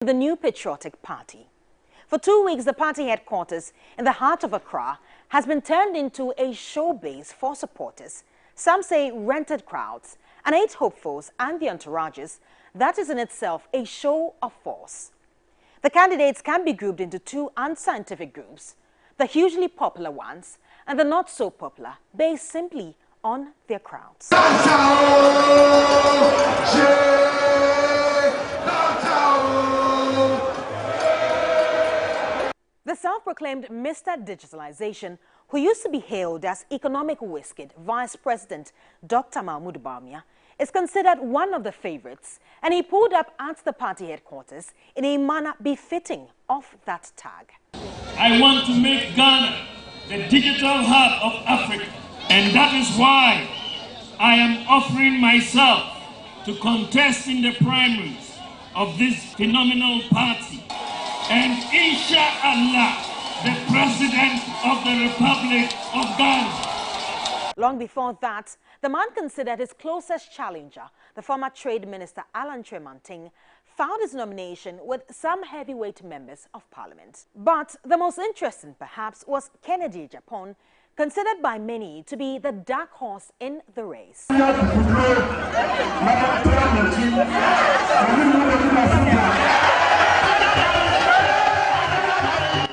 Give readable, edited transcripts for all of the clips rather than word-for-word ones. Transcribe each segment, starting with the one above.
The New Patriotic Party. For 2 weeks, the party headquarters in the heart of Accra has been turned into a show base for supporters. Some say rented crowds, and 8 hopefuls and the entourages. That is in itself a show of force. The candidates can be grouped into 2 unscientific groups, the hugely popular ones and the not so popular, based simply on their crowds. The self-proclaimed Mr. Digitalization, who used to be hailed as economic wizard Vice President Dr. Mahmoud Bawumia, is considered one of the favorites, and he pulled up at the party headquarters in a manner befitting of that tag. I want to make Ghana the digital hub of Africa, and that is why I am offering myself to contest in the primaries of this phenomenal party. And inshallah, the President of the Republic of Ghana. Long before that, the man considered his closest challenger, the former Trade Minister Alan Tremanting, found his nomination with some heavyweight members of Parliament. But the most interesting, perhaps, was Kennedy Agyapong, considered by many to be the dark horse in the race.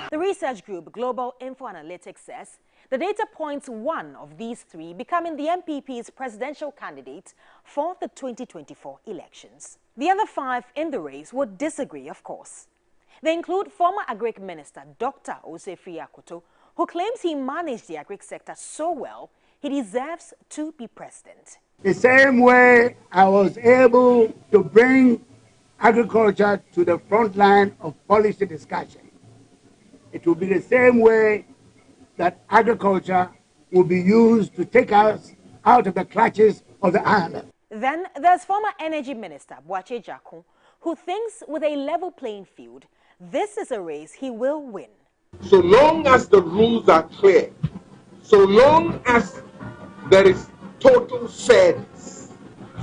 The research group Global Info Analytics says the data points one of these 3 becoming the MPP's presidential candidate for the 2024 elections. The other 5 in the race would disagree, of course. They include former Agric Minister Dr. Osei Akoto, who claims he managed the agric sector so well he deserves to be president. The same way I was able to bring agriculture to the front line of policy discussion, it will be the same way that agriculture will be used to take us out of the clutches of the IMF. Then there's former Energy Minister Boakye Agyarko, who thinks with a level playing field, this is a race he will win. So long as the rules are clear, so long as there is total fairness,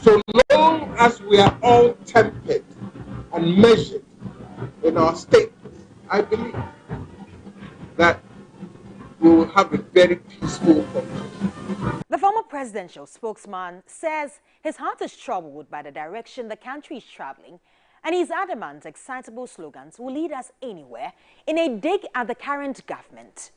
so long as we are all tempered and measured in our statements, I believe that we will have a very peaceful competition. The former presidential spokesman says his heart is troubled by the direction the country is traveling, and he's adamant excitable slogans will lead us anywhere in a dig at the current government.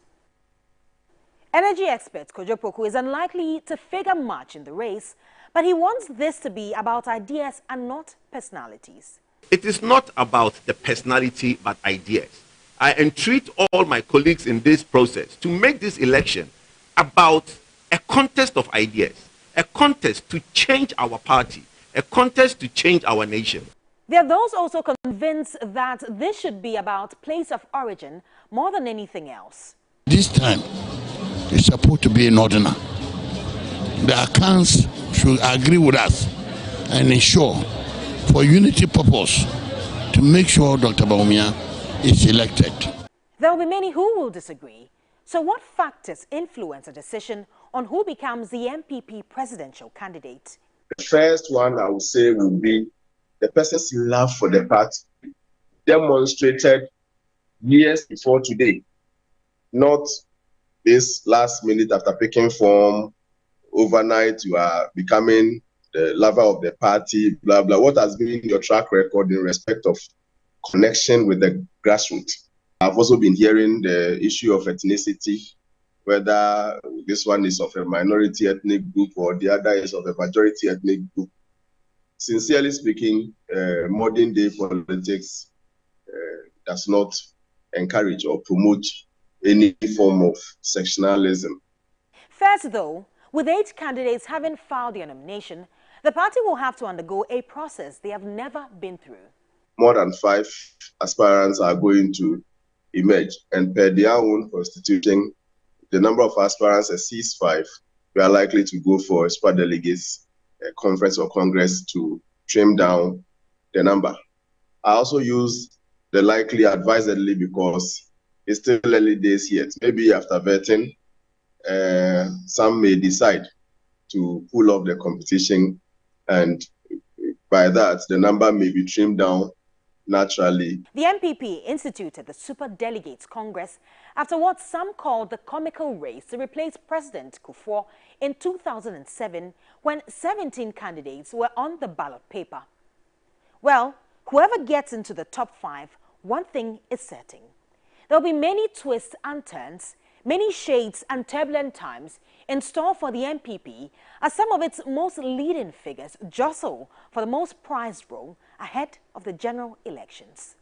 Energy expert Kojo Poku is unlikely to figure much in the race, but he wants this to be about ideas and not personalities. It is not about the personality, but ideas. I entreat all my colleagues in this process to make this election about a contest of ideas, a contest to change our party, a contest to change our nation. There are those also convinced that this should be about place of origin more than anything else. This time, it's supposed to be a northerner. The accounts should agree with us and ensure, for unity purpose, to make sure Dr. Bawumia is elected. There will be many who will disagree. So what factors influence a decision on who becomes the MPP presidential candidate? The first one I would say will be the person's love for the party, demonstrated years before today, not this last minute after picking form, overnight you are becoming the lover of the party, blah, blah. What has been your track record in respect of connection with the grassroots? I've also been hearing the issue of ethnicity, whether this one is of a minority ethnic group or the other is of a majority ethnic group. Sincerely speaking, modern day politics does not encourage or promote any form of sectionalism. First, though, with 8 candidates having filed their nomination, the party will have to undergo a process they have never been through. More than 5 aspirants are going to emerge, and per their own constitution, the number of aspirants exceeds 5. We are likely to go for a super delegates conference or congress to trim down the number. I also use the likely advisedly because it's still early days yet. Maybe after vetting, some may decide to pull off the competition, and by that, the number may be trimmed down naturally. The MPP instituted the Super Delegates Congress after what some called the comical race to replace President Kufuor in 2007 when 17 candidates were on the ballot paper. Well, whoever gets into the top 5, one thing is certain. There will be many twists and turns, many shades and turbulent times in store for the MPP as some of its most leading figures jostle for the most prized role ahead of the general elections.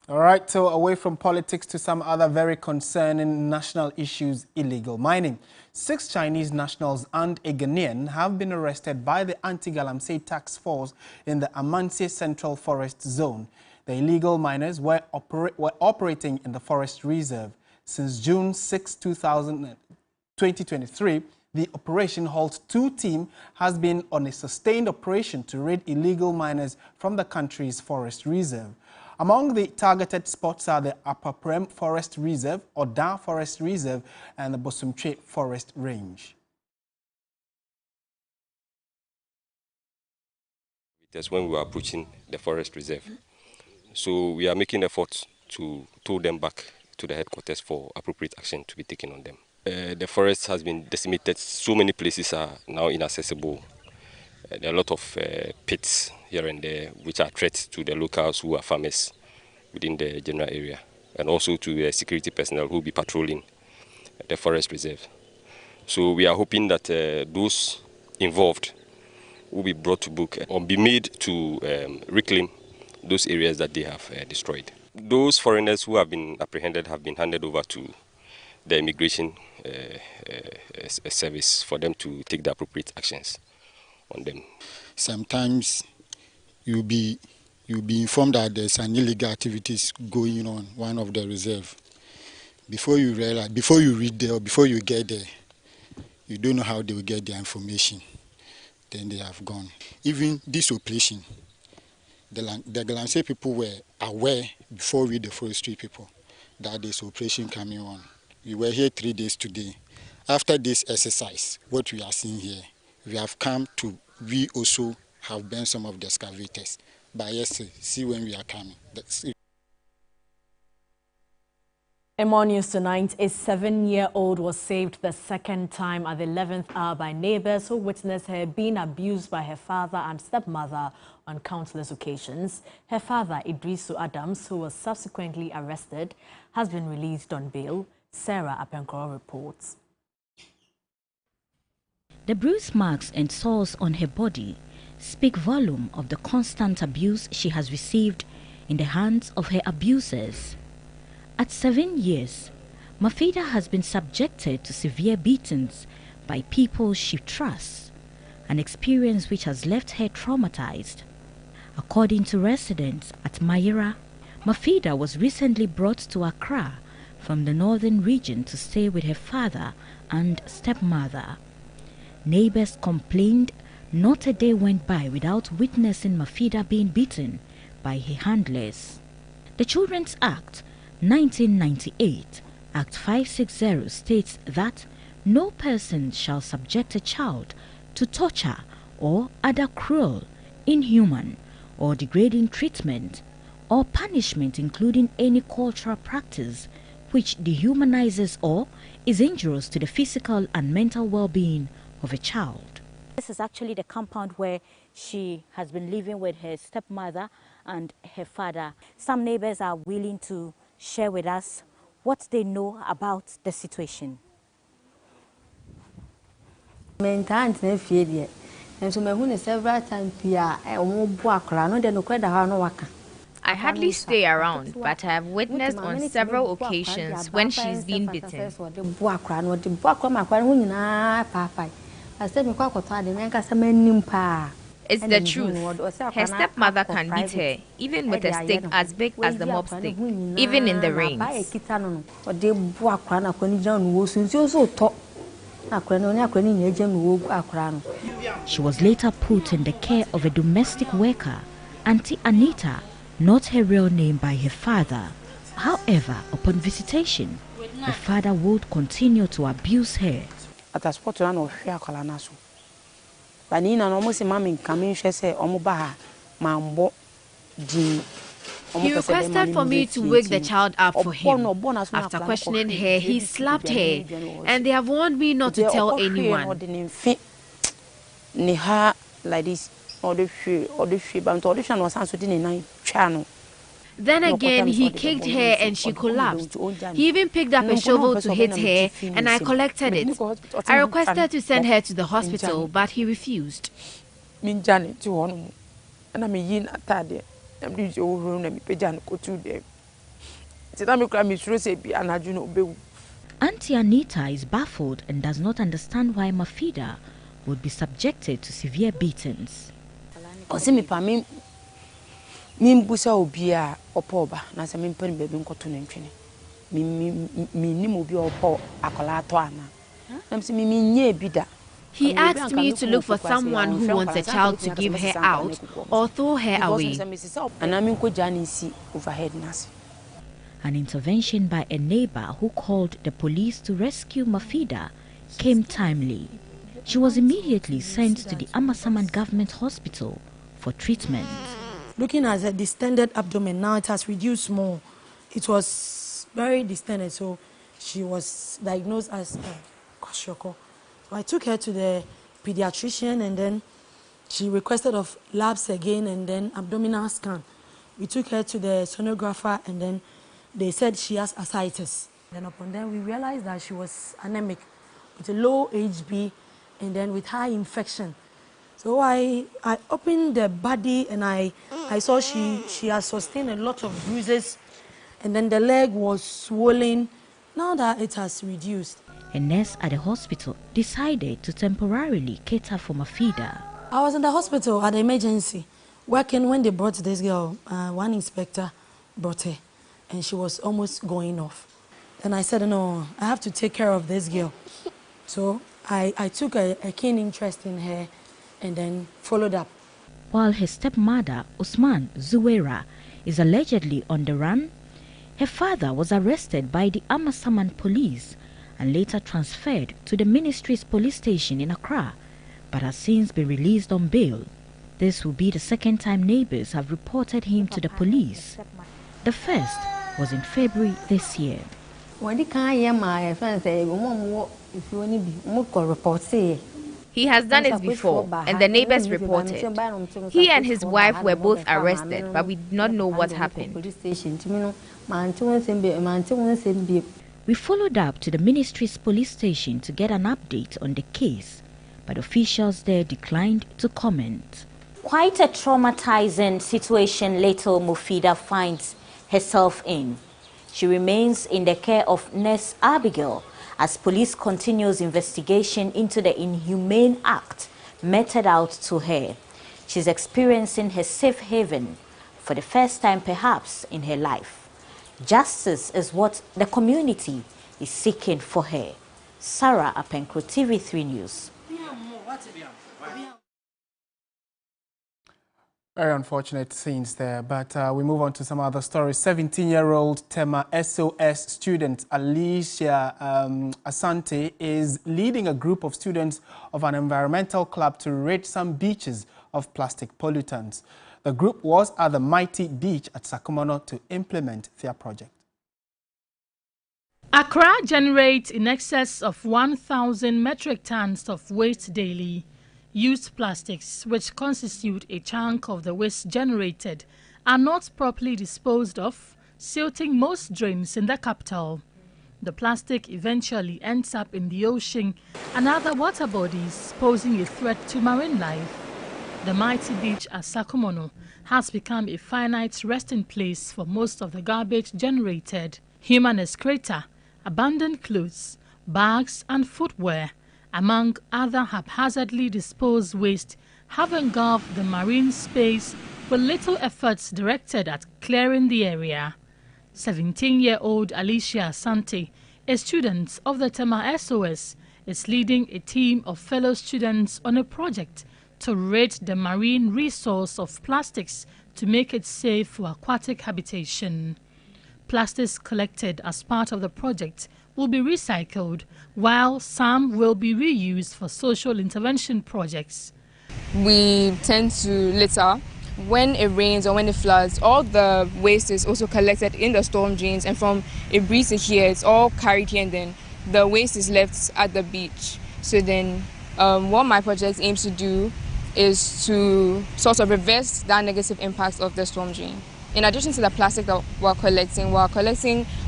All right, so away from politics to some other very concerning national issues: illegal mining. 6 Chinese nationals and a Ghanaian have been arrested by the Anti-Galamsey Task Force in the Amansie Central Forest Zone. The illegal miners were operating in the forest reserve. Since June 6, 2023, the Operation Halt 2 team has been on a sustained operation to raid illegal miners from the country's forest reserve. Among the targeted spots are the Upper Prem Forest Reserve, Oda Forest Reserve, and the Bosumtwe Forest Range. That's when we were approaching the forest reserve. So we are making efforts to tow them back to the headquarters for appropriate action to be taken on them. The forest has been decimated. So many places are now inaccessible. There are a lot of pits here and there which are threats to the locals who are farmers within the general area, and also to the security personnel who will be patrolling the forest reserve. So we are hoping that those involved will be brought to book or be made to reclaim those areas that they have destroyed. Those foreigners who have been apprehended have been handed over to the immigration service for them to take the appropriate actions on them. Sometimes you'll be informed that there's an illegal activities going on one of the reserve. Before you realize, before you read there, or before you get there, you don't know how they will get the information. Then they have gone. Even this operation, the Galamsey people were aware before we, the forestry people, that this operation coming on. We were here 3 days today. After this exercise, what we are seeing here, we have come to, we also have burned some of the excavators. But yes, see when we are coming. In more news tonight, a 7-year-old was saved the second time at the 11th hour by neighbors who witnessed her being abused by her father and stepmother on countless occasions. Her father, Idrisu Adams, who was subsequently arrested, has been released on bail. Sarah Apenkoro reports. The bruise marks and sores on her body speak volume of the constant abuse she has received in the hands of her abusers. At 7 years, Mafida has been subjected to severe beatings by people she trusts, an experience which has left her traumatized. According to residents at Mayira, Mafida was recently brought to Accra from the northern region to stay with her father and stepmother. Neighbors complained not a day went by without witnessing Mafida being beaten by her handlers. The Children's Act 1998, Act 560, states that no person shall subject a child to torture or other cruel, inhuman, or degrading treatment or punishment, including any cultural practice which dehumanizes or is injurious to the physical and mental well-being of a child. This is actually the compound where she has been living with her stepmother and her father. Some neighbors are willing to share with us what they know about the situation. I hardly stay around, but I have witnessed on several occasions when she's been beaten. It's the truth. Her stepmother can beat her, even with a stick as big as the mop stick, even in the rains. She was later put in the care of a domestic worker, Auntie Anita, not her real name, by her father. However, upon visitation, the father would continue to abuse her. Banina almost a mammy coming, she said, Omobaha, Mambo, G. He requested for me to wake the child up for him. After questioning her, he slapped her, and they have warned me not to tell anyone. Like this, or the tree, but audition was answered in a channel. Then again, he kicked her and she collapsed. He even picked up a shovel to hit her, and I collected it. I requested to send her to the hospital, but he refused. I'm Auntie Anita is baffled and does not understand why Mafida would be subjected to severe beatings. Mimbusa obia opoba na se mimpani bebe nkoto nentwene mi obi opo akola to ana na mse mi nye bida. He asked me to look for someone who wants a child to give her out or throw her away. An intervention by a neighbor who called the police to rescue Mafida came timely. She was immediately sent to the Amasaman Government Hospital for treatment. Looking at the distended abdomen, now it has reduced more. It was very distended, so she was diagnosed as kwashiorkor. So I took her to the pediatrician, and then she requested of labs again, and then abdominal scan. We took her to the sonographer, and then they said she has ascites. Then upon then, we realized that she was anemic with a low HB, and then with high infection. So I opened the body, and I saw she has sustained a lot of bruises, and then the leg was swollen. Now that it has reduced. A nurse at the hospital decided to temporarily cater for Mafida. I was in the hospital at the emergency, working when they brought this girl. One inspector brought her, and she was almost going off. Then I said, no, I have to take care of this girl. So I took a keen interest in her, and then followed up. While her stepmother, Usman Zuwera, is allegedly on the run, her father was arrested by the Amasaman police and later transferred to the ministry's police station in Accra, but has since been released on bail. This will be the second time neighbors have reported him to the police. The first was in February this year. He has done it before, and the neighbors reported. He and his wife were both arrested, but we did not know what happened. We followed up to the ministry's police station to get an update on the case, but officials there declined to comment. Quite a traumatizing situation little Mufida finds herself in. She remains in the care of Nurse Abigail as police continues investigation into the inhumane act meted out to her. She's experiencing her safe haven for the first time perhaps in her life. Justice is what the community is seeking for her. Sarah Apenkro, TV3 News. Very unfortunate scenes there, but we move on to some other stories. 17-year-old Tema SOS student Alicia Asante is leading a group of students of an environmental club to rid some beaches of plastic pollutants. The group was at the Mighty Beach at Sakumono to implement their project. Accra generates in excess of 1,000 metric tons of waste daily. Used plastics, which constitute a chunk of the waste generated, are not properly disposed of, silting most drains in the capital. The plastic eventually ends up in the ocean and other water bodies, posing a threat to marine life. The Mighty Beach at Sakumono has become a finite resting place for most of the garbage generated. Human excreta, abandoned clothes, bags and footwear, among other haphazardly disposed waste, have engulfed the marine space with little efforts directed at clearing the area. 17-year-old Alicia Asante, a student of the Tema SOS, is leading a team of fellow students on a project to rid the marine resource of plastics to make it safe for aquatic habitation. Plastics collected as part of the project will be recycled, while some will be reused for social intervention projects. we tend to litter. When it rains or when it floods, all the waste is also collected in the storm drains, and from a breeze to here, it's all carried here, and then the waste is left at the beach. So then what my project aims to do is to sort of reverse that negative impact of the storm drain. In addition to the plastic that we're collecting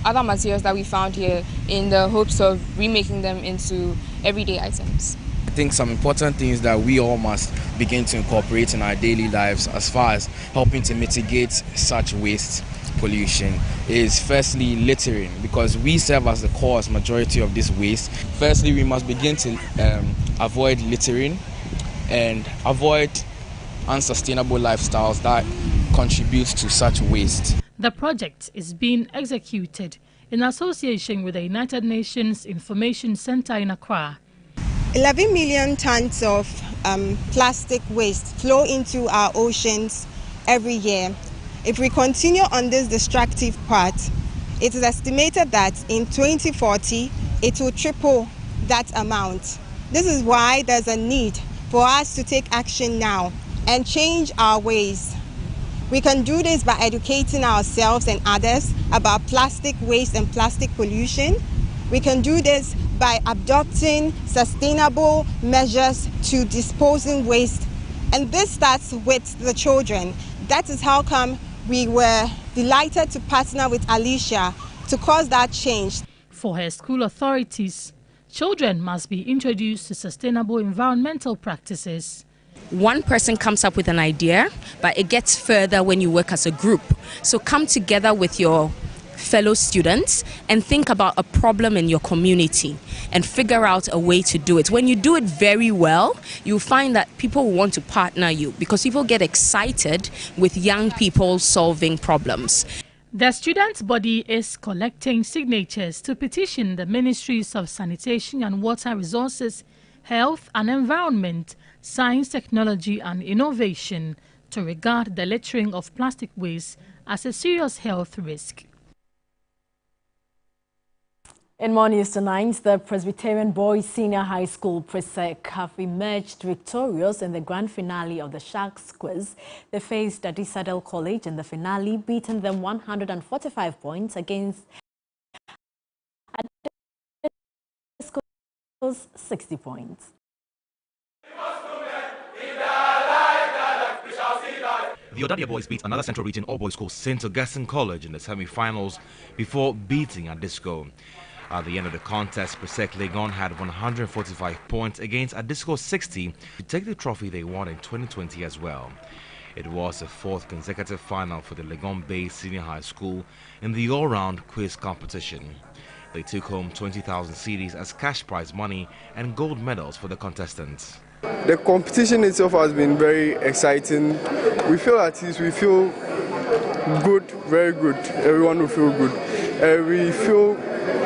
other materials that we found here in the hopes of remaking them into everyday items. I think some important things that we all must begin to incorporate in our daily lives as far as helping to mitigate such waste pollution is firstly littering, because we serve as the cause majority of this waste. Firstly, we must begin to avoid littering and avoid unsustainable lifestyles that contribute to such waste. The project is being executed in association with the United Nations Information Center in Accra. 11 million tons of plastic waste flow into our oceans every year. If we continue on this destructive path, it is estimated that in 2040 it will triple that amount. This is why there's a need for us to take action now and change our ways. We can do this by educating ourselves and others about plastic waste and plastic pollution. We can do this by adopting sustainable measures to disposing waste. And this starts with the children. That is how come we were delighted to partner with Alicia to cause that change. For her school authorities, children must be introduced to sustainable environmental practices. One person comes up with an idea, but it gets further when you work as a group. So come together with your fellow students and think about a problem in your community and figure out a way to do it. When you do it very well, you'll find that people will want to partner you because people get excited with young people solving problems. The student body is collecting signatures to petition the Ministries of Sanitation and Water Resources, Health and Environment, Science, Technology and Innovation to regard the littering of plastic waste as a serious health risk. In more news tonight, the Presbyterian Boys Senior High School Presec have emerged victorious in the grand finale of the Sharks Quiz. They faced Adisadel College in the finale, beating them 145 points against Adisco's 60 points. The Odadia boys beat another Central Region all-boys school, St. Augustine College, in the semi-finals before beating Adisco. At the end of the contest, Presec Legon had 145 points against Adisco 60 to take the trophy they won in 2020 as well. It was the fourth consecutive final for the Legon-based senior high school in the all-round quiz competition. They took home 20,000 cedis as cash prize money and gold medals for the contestants. The competition itself has been very exciting. We feel at ease, we feel good, very good. Everyone will feel good. We feel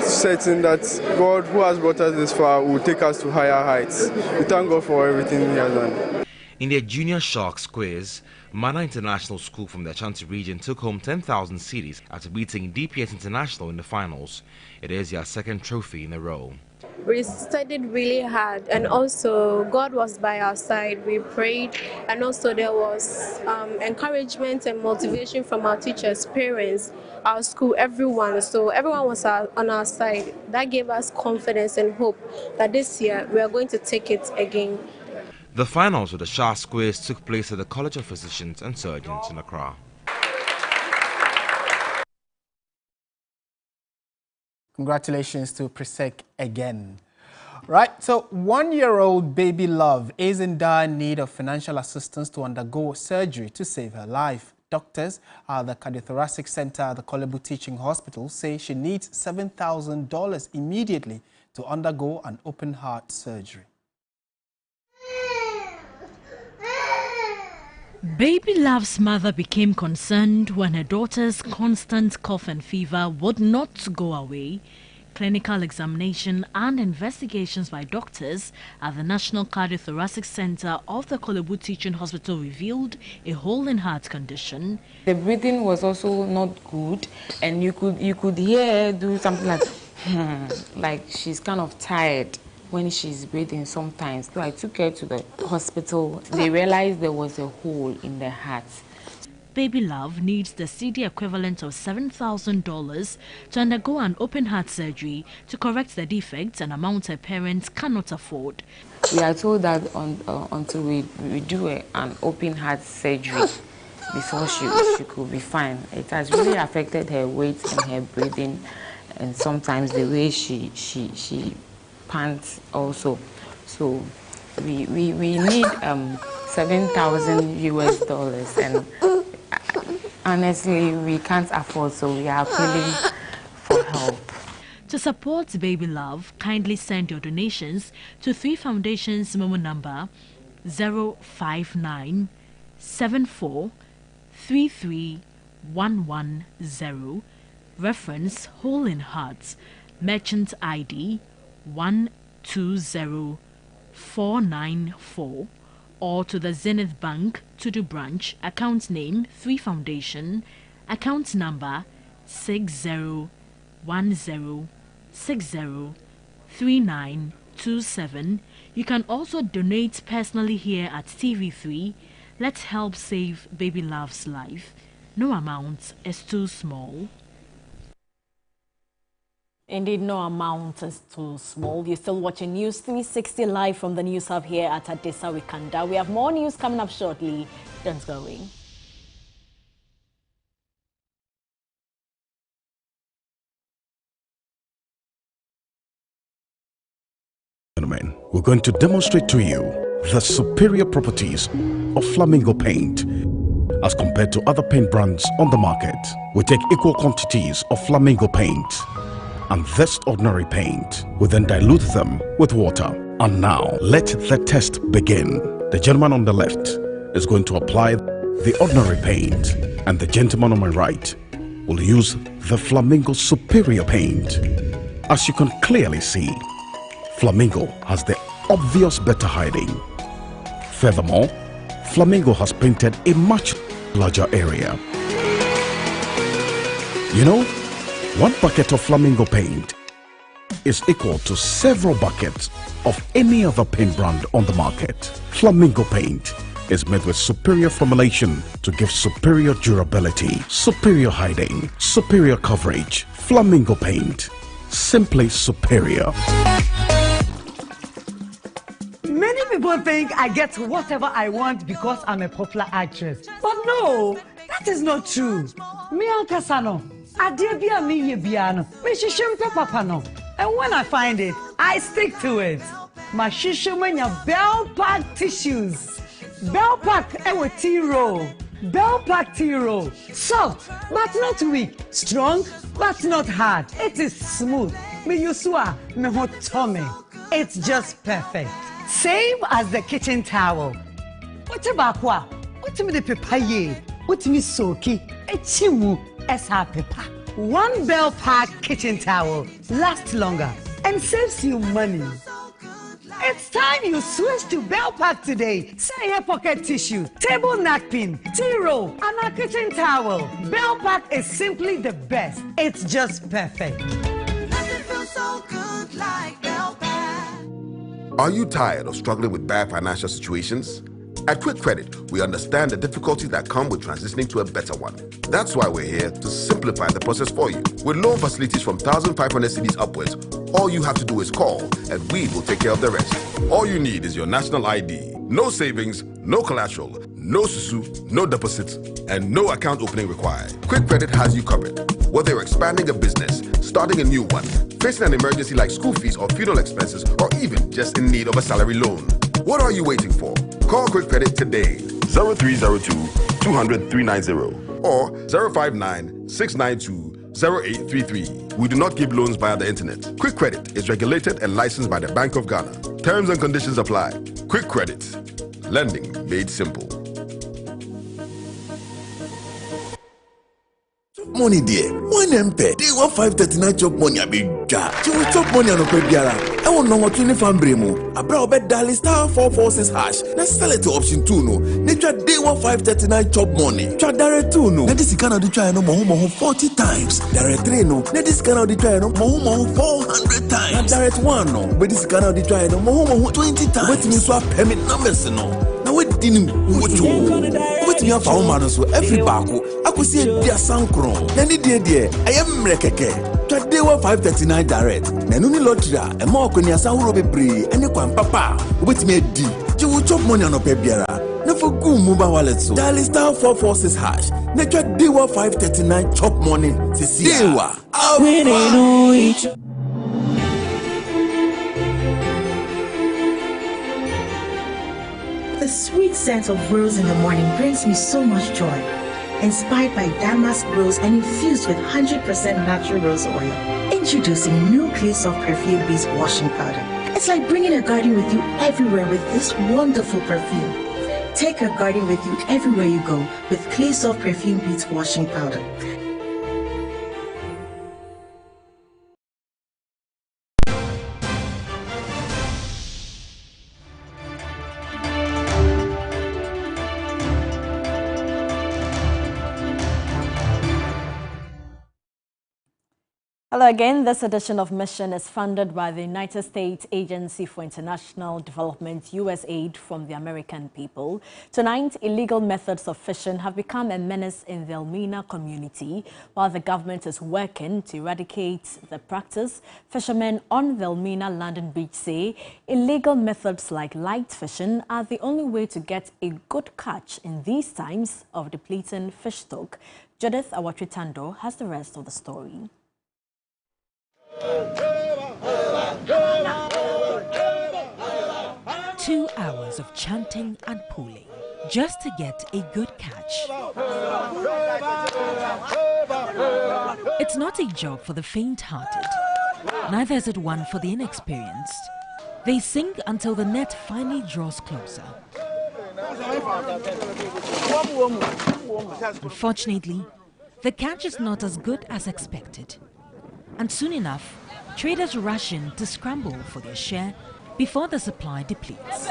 certain that God, who has brought us this far, will take us to higher heights. We thank God for everything He has done. In their Junior Sharks quiz, Mana International School from the Ashanti region took home 10,000 cedis after beating DPS International in the finals. It is their second trophy in a row. We studied really hard, and also God was by our side. We prayed, and also there was encouragement and motivation from our teachers, parents, our school, everyone. So everyone was on our side. That gave us confidence and hope that this year we are going to take it again. The finals of the Sharks Quiz took place at the College of Physicians and Surgeons in Accra. Congratulations to Presec again. Right, so 1-year-old baby Love is in dire need of financial assistance to undergo surgery to save her life. Doctors at the Cardiothoracic Center at the Korle Bu Teaching Hospital say she needs $7,000 immediately to undergo an open heart surgery. Baby Love's mother became concerned when her daughter's constant cough and fever would not go away. Clinical examination and investigations by doctors at the National Cardiothoracic Center of the Korle Bu Teaching Hospital revealed a hole in heart condition. The breathing was also not good, and you could hear her do something like she's kind of tired. when she's breathing sometimes. So I took her to the hospital. They realized there was a hole in the heart. Baby Love needs the CD equivalent of $7,000 to undergo an open heart surgery to correct the defects, an amount her parents cannot afford. We are told that until we do an open heart surgery before she could be fine. It has really affected her weight and her breathing, and sometimes the way she pants also. So we need $7,000 and honestly we can't afford, so we are appealing for help. To support Baby Love, kindly send your donations to 3 Foundation's Momo number 059 74 33 110, reference Hole in Heart, merchant ID 120494, or to the Zenith Bank Tudu branch, account name 3 Foundation, account number 6010603927. You can also donate personally here at TV3. Let's help save Baby Love's life. No amount is too small. Indeed, no amount is too small. You're still watching News 360 live from the News Hub here at Adesa Wikanda. We have more news coming up shortly. Don't go away. Gentlemen, we're going to demonstrate to you the superior properties of Flamingo paint as compared to other paint brands on the market. We take equal quantities of Flamingo paint and this ordinary paint. We then dilute them with water. And now, let the test begin. The gentleman on the left is going to apply the ordinary paint, and the gentleman on my right will use the Flamingo superior paint. As you can clearly see, Flamingo has the obvious better hiding. Furthermore, Flamingo has painted a much larger area. You know, 1 bucket of Flamingo paint is equal to several buckets of any other paint brand on the market. Flamingo paint is made with superior formulation to give superior durability, superior hiding, superior coverage. Flamingo paint, simply superior. Many people think I get whatever I want because I'm a popular actress. But no, that is not true. Me Ankasano, Adebia mi yebiano, me shishimpe papano. And when I find it, I stick to it. My shishimenya Bell Pack tissues. Bell Pack ewe tea roll. Bell Pack tea roll. Soft, but not weak. Strong, but not hard. It is smooth. Me yusua, me hotome. It's just perfect. Same as the kitchen towel. What about what? What me the papaye? What me soki? Echimu esa pepa. 1 Bell Pack kitchen towel lasts longer and saves you money. It's time you switch to Bell Pack today. Say here pocket tissue, table napkin, tea roll, and a kitchen towel. Bell Pack is simply the best. It's just perfect. Nothing feels so good like Bell Pack. Are you tired of struggling with bad financial situations? At Quick Credit, we understand the difficulties that come with transitioning to a better one. That's why we're here to simplify the process for you. With loan facilities from 1,500 cedis upwards, all you have to do is call and we will take care of the rest. All you need is your national ID. No savings, no collateral, no susu, no deposits, and no account opening required. Quick Credit has you covered. Whether you're expanding a business, starting a new one, facing an emergency like school fees or funeral expenses, or even just in need of a salary loan. What are you waiting for? Call Quick Credit today. 0302-200-390 or 059-692-0833. We do not give loans via the internet. Quick Credit is regulated and licensed by the Bank of Ghana. Terms and conditions apply. Quick Credit. Lending made simple. Money there. One MP. They want 539 chop money a big jar. You will chop money on a biara. I want no more 25 bremo. A brow bed dial star 446 hash. Let's sell it to option 2 no. Nature day 539 chop money. Try direct 2 no. Now this kind of the try no more 40 times. Direct 3 no. Now this kind of the try no more 400 times. Now direct 1 no. But this kind of the try no more 20 times. Wait me swap payment numbers no. Now wait didn't what you wait me have found man so every bako. I could see a dear sankron. Any day I am rekeke. Try day 539 direct. Nanuni lotria and more konya sahuro be bree and you can papa. Wait me a D. You will chop money on a pebiara. Never go mobile wallet so. Dial star 446 hash. Nature Dewa 539 chop money. Dewa. The sweet scent of rose in the morning brings me so much joy. Inspired by damask rose and infused with 100% natural rose oil. Introducing new Clay Soft Perfume Beats washing powder. It's like bringing a garden with you everywhere with this wonderful perfume. Take a garden with you everywhere you go with Clay Soft Perfume Beats washing powder. Hello again. This edition of Mission is funded by the United States Agency for International Development, USAID, from the American people. Tonight, illegal methods of fishing have become a menace in the Elmina community. While the government is working to eradicate the practice, fishermen on the Elmina London beach say illegal methods like light fishing are the only way to get a good catch in these times of depleting fish stock. Judith Awatritando has the rest of the story. 2 hours of chanting and pulling just to get a good catch. It's not a job for the faint-hearted. Neither is it one for the inexperienced. They sing until the net finally draws closer. Unfortunately, the catch is not as good as expected. And soon enough, traders rush in to scramble for their share before the supply depletes.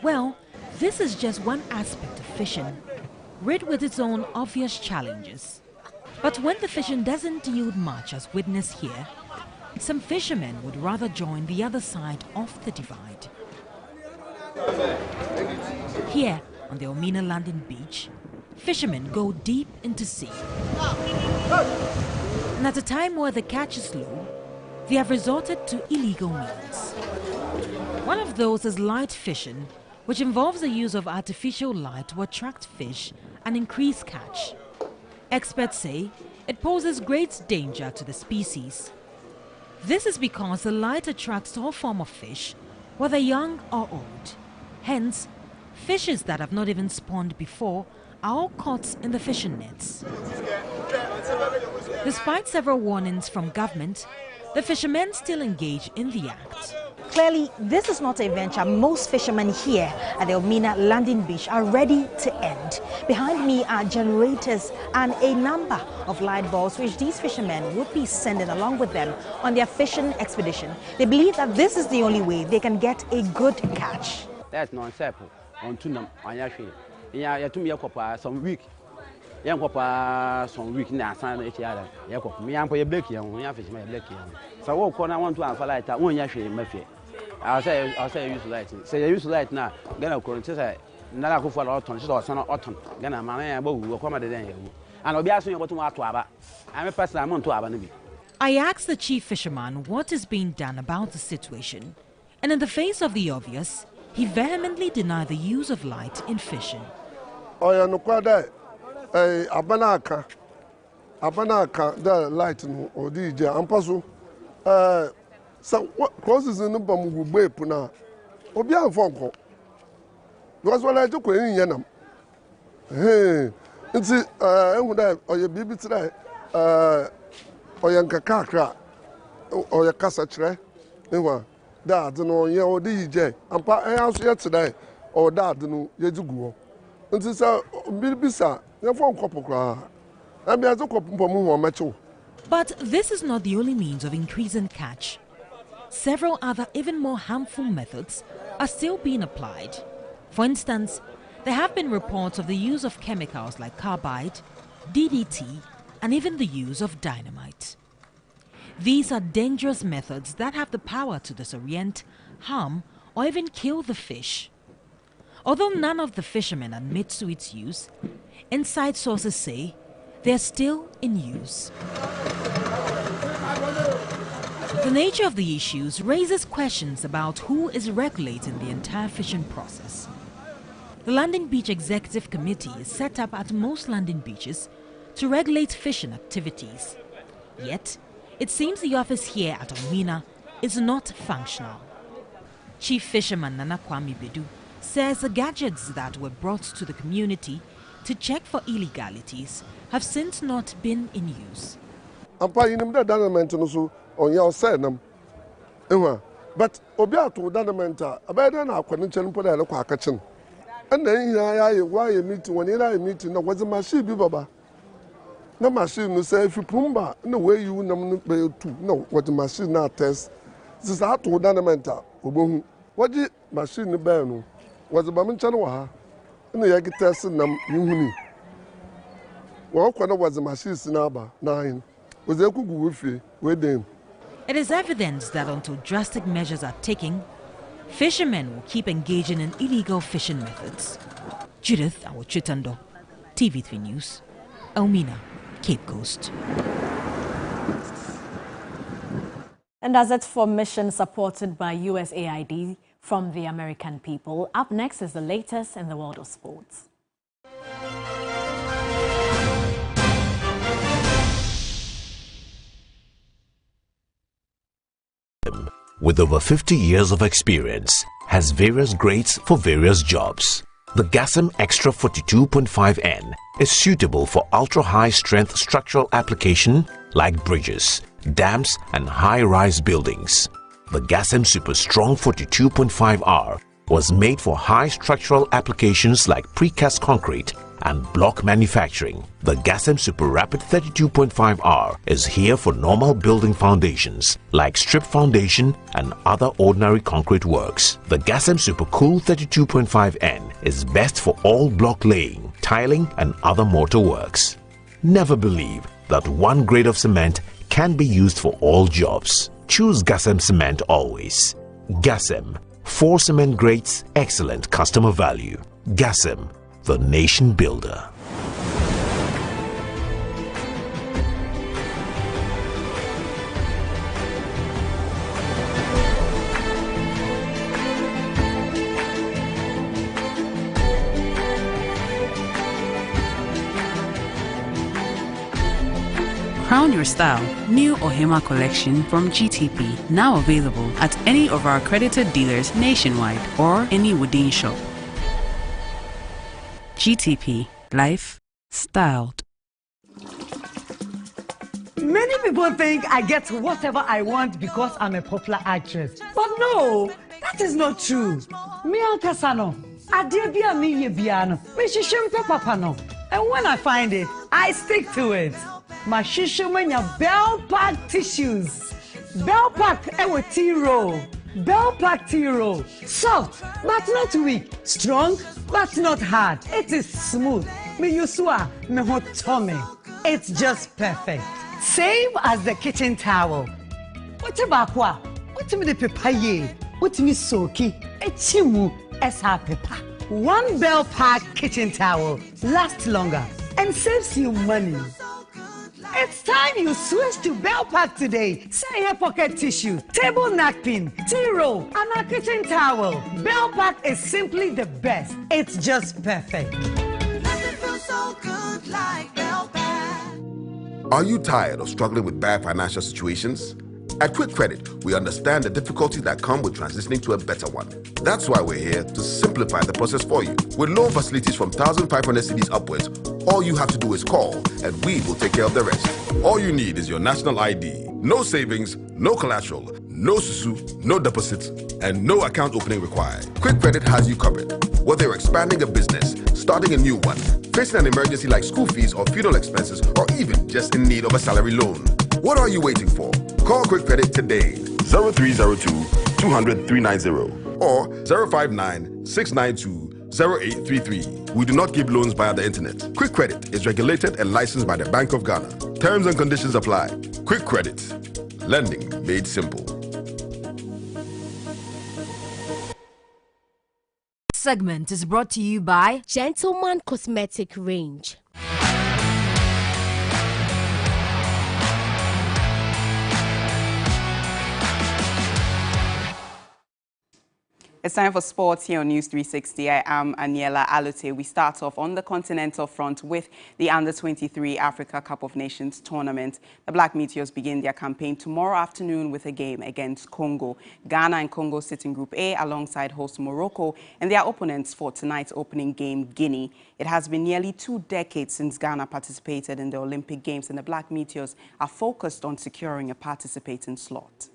Well, this is just one aspect of fishing, rid with its own obvious challenges. But when the fishing doesn't yield much, as witnessed here, some fishermen would rather join the other side of the divide. Here, on the Elmina London beach, fishermen go deep into sea. And at a time where the catch is low, they have resorted to illegal means. One of those is light fishing, which involves the use of artificial light to attract fish and increase catch. Experts say it poses great danger to the species. This is because the light attracts all forms of fish, whether young or old. Hence, fishes that have not even spawned before are all caught in the fishing nets. Despite several warnings from government, the fishermen still engage in the act. Clearly, this is not a venture most fishermen here at the Elmina Landing Beach are ready to end. Behind me are generators and a number of light bulbs which these fishermen would be sending along with them on their fishing expedition. They believe that this is the only way they can get a good catch. That's non-simple. On tunam, on yashi. Yeah, to me, some week. Young papa, some week now, son, each other. Yakop, me, I'm for your black young, we have fish my black young. So, I want to answer like that one yashi, Murphy. I'll say, use light. Say, I use light now. Gonna say, Nala go for autumn, or son of autumn. Gonna man, will come at the day. And I'll be asking you what to Watuaba. I'm a person, I'm on to Abanabi. I asked the chief fisherman what is being done about the situation. And in the face of the obvious, he vehemently denied the use of light in fishing. Oh, yeah, no, quite that. Abanaka, the light or DJ, and puzzle. So, what causes in the bomb will be puna? Obia phone call. Was what I took in Yanam. Hey, it's it, or your baby today, or your kakra, or your casa tray. Dad, no, yeah, or DJ, and I asked yesterday, or dad, no, you do go. Nti sa bisa na fon kopo kra. Na bi azo kopo mpomu ho macho. But this is not the only means of increasing catch. Several other even more harmful methods are still being applied. For instance, there have been reports of the use of chemicals like carbide, DDT, and even the use of dynamite. These are dangerous methods that have the power to disorient, harm, or even kill the fish. Although none of the fishermen admit to its use, inside sources say they're still in use. The nature of the issues raises questions about who is regulating the entire fishing process. The Landing Beach Executive Committee is set up at most landing beaches to regulate fishing activities. Yet, it seems the office here at Elmina is not functional. Chief Fisherman Nana Kwame Bedu says the gadgets that were brought to the community to check for illegalities have since not been in use. On your side, but Obiato Danamenta, a better now, Quanichen put a local kitchen. And then why you meet when you meet, no, was a machine, Baba. No machine will say if you pumba, no way you know what the machine now test. This is how to Danamenta. What the machine burn was a Bamanchanoa, and the Yagi test in them, you. Well, when was the machine in 9 was a good with you, with them. It is evident that until drastic measures are taken, fishermen will keep engaging in illegal fishing methods. Judith Awochitando, TV3 News, Elmina, Cape Coast. And as it's for mission supported by USAID from the American people, up next is the latest in the world of sports. With over 50 years of experience, has various grades for various jobs. The Gassam Extra 42.5N is suitable for ultra-high strength structural application like bridges, dams and high-rise buildings. The Gassam Super Strong 42.5R was made for high structural applications like precast concrete and block manufacturing. The Gassam Super Rapid 32.5R is here for normal building foundations like strip foundation and other ordinary concrete works. The Gassam Super Cool 32.5N is best for all block laying, tiling and other mortar works. Never believe that one grade of cement can be used for all jobs. Choose Gassam Cement always. Gassam, 4 cement grades, excellent customer value. Gassam, the nation builder. Crown your style. New Ohema collection from GTP. Now available at any of our accredited dealers nationwide or any Woodin shop. GTP. Life styled. Many people think I get whatever I want because I'm a popular actress. But no, that is not true. Me Kasano, Adebia mi yebiano, me shishimpe papano. And when I find it, I stick to it. My shishimenya Bell Pack tissues. Bell Pack ewe tea roll. Bell Pack tea roll. Soft, but not weak. Strong, but not hard. It is smooth. Me yusua, me hot tummy. It's just perfect. Same as the kitchen towel. What about what? What me the papaye? What me soki? Echimu esa pepa. One Bell Pack kitchen towel lasts longer and saves you money. It's time you switch to Bell Pack today. Say here pocket tissue, table napkin, tea roll, and a kitchen towel. Bell Pack is simply the best. It's just perfect. Nothing feels so good like Bell Pack. Are you tired of struggling with bad financial situations? At Quick Credit, we understand the difficulties that come with transitioning to a better one. That's why we're here to simplify the process for you. With loan facilities from 1,500 cedis upwards, all you have to do is call and we will take care of the rest. All you need is your national ID. No savings, no collateral, no susu, no deposit, and no account opening required. Quick Credit has you covered. Whether you're expanding a business, starting a new one, facing an emergency like school fees or funeral expenses, or even just in need of a salary loan. What are you waiting for? Call Quick Credit today. 0302 200 390 or 059 692 0833. We do not give loans via the internet. Quick Credit is regulated and licensed by the Bank of Ghana. Terms and conditions apply. Quick Credit. Lending made simple. Segment is brought to you by Gentleman Cosmetic Range. It's time for sports here on News 360. I am Aniela Alute. We start off on the continental front with the Under-23 Africa Cup of Nations tournament. The Black Meteors begin their campaign tomorrow afternoon with a game against Congo. Ghana and Congo sit in Group A alongside host Morocco, and their opponents for tonight's opening game, Guinea. It has been nearly 2 decades since Ghana participated in the Olympic Games, and the Black Meteors are focused on securing a participating slot.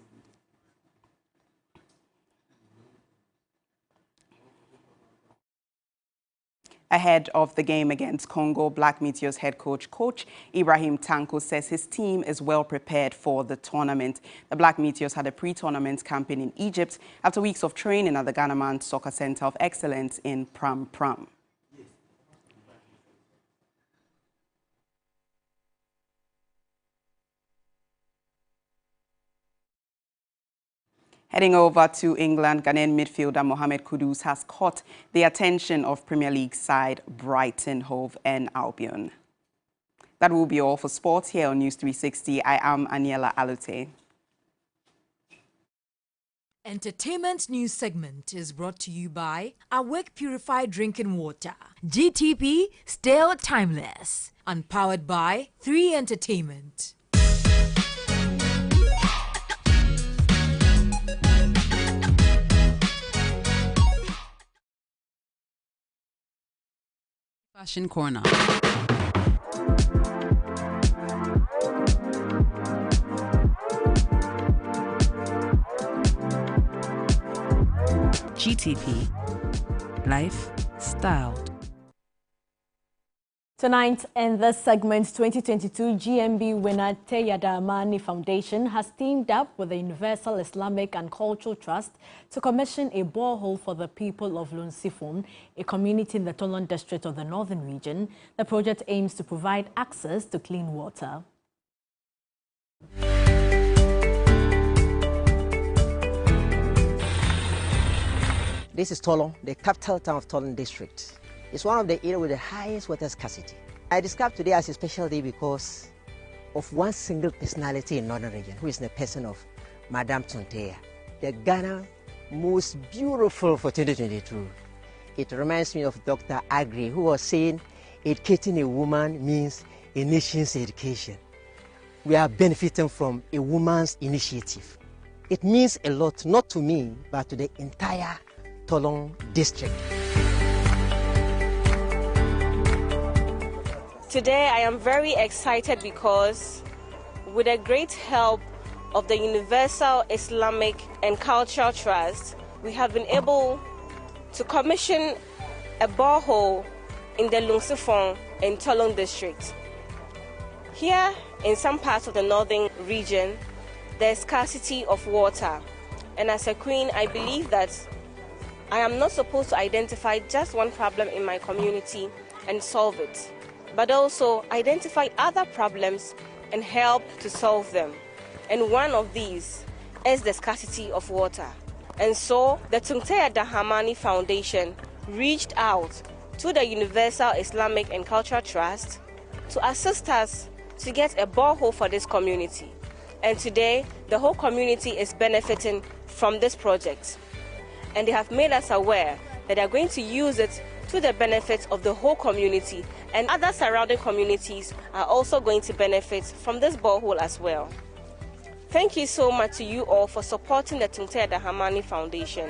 Ahead of the game against Congo, Black Meteors head coach Ibrahim Tanko says his team is well prepared for the tournament. The Black Meteors had a pre-tournament campaign in Egypt after weeks of training at the Ghana Soccer Center of Excellence in Pram Pram. Heading over to England, Ghanaian midfielder Mohamed Kudus has caught the attention of Premier League side Brighton, Hove and Albion. That will be all for sports here on News 360. I am Aniela Alute. Entertainment news segment is brought to you by Awake Purified Drinking Water, GTP Still Timeless, and powered by 3 Entertainment. Fashion Corner. GTP. Life Styled. Tonight in this segment, 2022 GMB winner Teyada Amani Foundation has teamed up with the Universal Islamic and Cultural Trust to commission a borehole for the people of Lunsifon, a community in the Tolon district of the northern region. The project aims to provide access to clean water. This is Tolon, the capital town of Tolon district. It's one of the areas with the highest water scarcity. I describe today as a special day because of one single personality in northern region, who is the person of Madame Tonteya, the Ghana most beautiful for 2022. It reminds me of Dr. Agri, who was saying educating a woman means a nation's education. We are benefiting from a woman's initiative. It means a lot, not to me, but to the entire Tolon district. Today I am very excited because with the great help of the Universal Islamic and Cultural Trust, we have been able to commission a borehole in the Lunsifon in Tolon district. Here in some parts of the northern region, there is scarcity of water. And as a queen, I believe that I am not supposed to identify just one problem in my community and solve it, but also identify other problems and help to solve them. And one of these is the scarcity of water. And so the Tonteya Dahamani Foundation reached out to the Universal Islamic and Cultural Trust to assist us to get a borehole for this community. And today, the whole community is benefiting from this project. And they have made us aware that they are going to use it to the benefit of the whole community, and other surrounding communities are also going to benefit from this borehole as well. Thank you so much to you all for supporting the Tonteya Dahamani Foundation.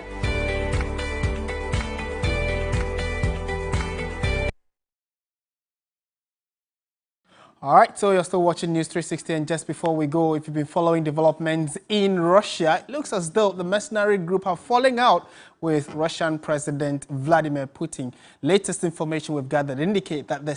All right, so you're still watching News 360, and just before we go, if you've been following developments in Russia, it looks as though the mercenary group are falling out with Russian President Vladimir Putin. Latest information we've gathered indicate that the